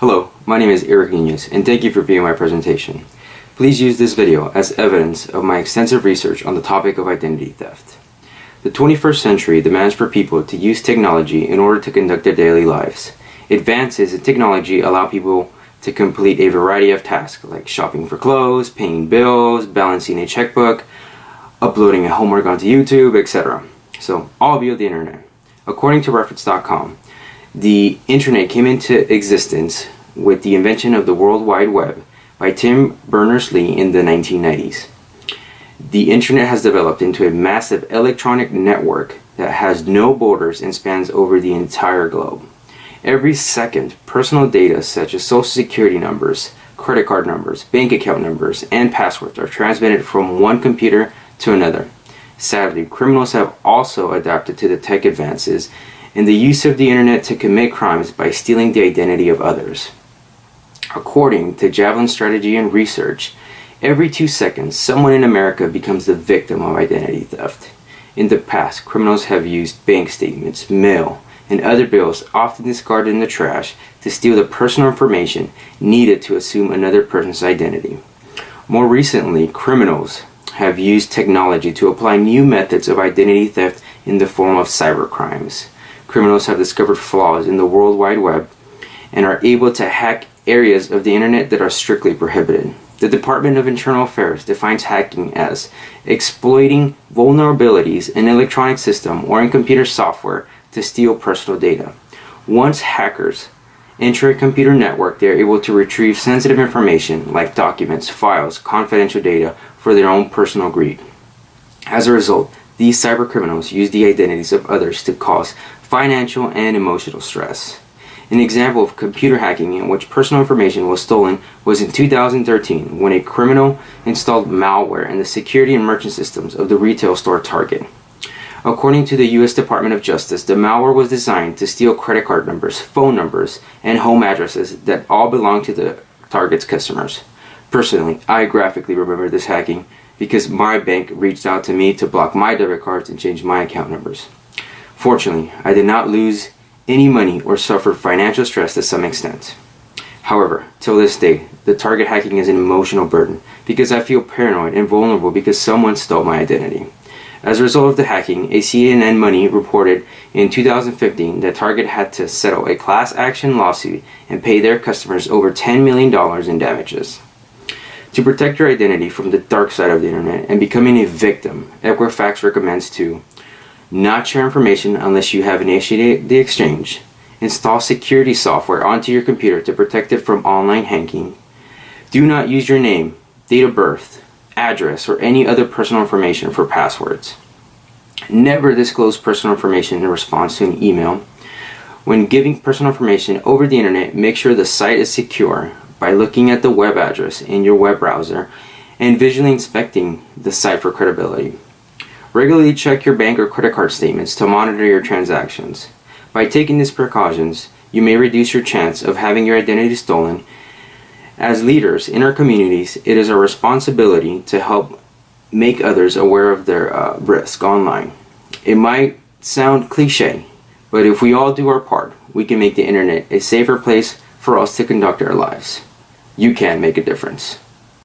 Hello, my name is Eric Nunez, and thank you for viewing my presentation. Please use this video as evidence of my extensive research on the topic of identity theft. The 21st century demands for people to use technology in order to conduct their daily lives. Advances in technology allow people to complete a variety of tasks like shopping for clothes, paying bills, balancing a checkbook, uploading a homework onto YouTube, etc. So, all via the internet. According to reference.com, the internet came into existence with the invention of the World Wide Web by Tim Berners-Lee in the 1990s. The internet has developed into a massive electronic network that has no borders and spans over the entire globe. Every second, personal data such as social security numbers, credit card numbers, bank account numbers, and passwords are transmitted from one computer to another. Sadly, criminals have also adapted to the tech advances and the use of the internet to commit crimes by stealing the identity of others. According to Javelin Strategy and Research, every 2 seconds, someone in America becomes the victim of identity theft. In the past, criminals have used bank statements, mail, and other bills often discarded in the trash to steal the personal information needed to assume another person's identity. More recently, criminals have used technology to apply new methods of identity theft in the form of cybercrimes. Criminals have discovered flaws in the World Wide Web and are able to hack areas of the internet that are strictly prohibited. The Department of Internal Affairs defines hacking as exploiting vulnerabilities in an electronic system or in computer software to steal personal data. Once hackers enter a computer network, they are able to retrieve sensitive information like documents, files, confidential data for their own personal greed. As a result, these cybercriminals use the identities of others to cause financial and emotional stress. An example of computer hacking in which personal information was stolen was in 2013 when a criminal installed malware in the security and merchant systems of the retail store Target. According to the U.S. Department of Justice, the malware was designed to steal credit card numbers, phone numbers, and home addresses that all belonged to the Target's customers. Personally, I graphically remember this hacking because my bank reached out to me to block my debit cards and change my account numbers. Fortunately, I did not lose any money or suffer financial stress to some extent. However, till this day, the Target hacking is an emotional burden because I feel paranoid and vulnerable because someone stole my identity. As a result of the hacking, a CNN Money reported in 2015 that Target had to settle a class action lawsuit and pay their customers over $10 million in damages. To protect your identity from the dark side of the internet and becoming a victim, Equifax recommends to not share information unless you have initiated the exchange, install security software onto your computer to protect it from online hacking, do not use your name, date of birth, address, or any other personal information for passwords. Never disclose personal information in response to an email. When giving personal information over the internet, make sure the site is secure by looking at the web address in your web browser and visually inspecting the site for credibility. Regularly check your bank or credit card statements to monitor your transactions. By taking these precautions, you may reduce your chance of having your identity stolen. As leaders in our communities, it is our responsibility to help make others aware of their risk online. It might sound cliche, but if we all do our part, we can make the internet a safer place for us to conduct our lives. You can make a difference.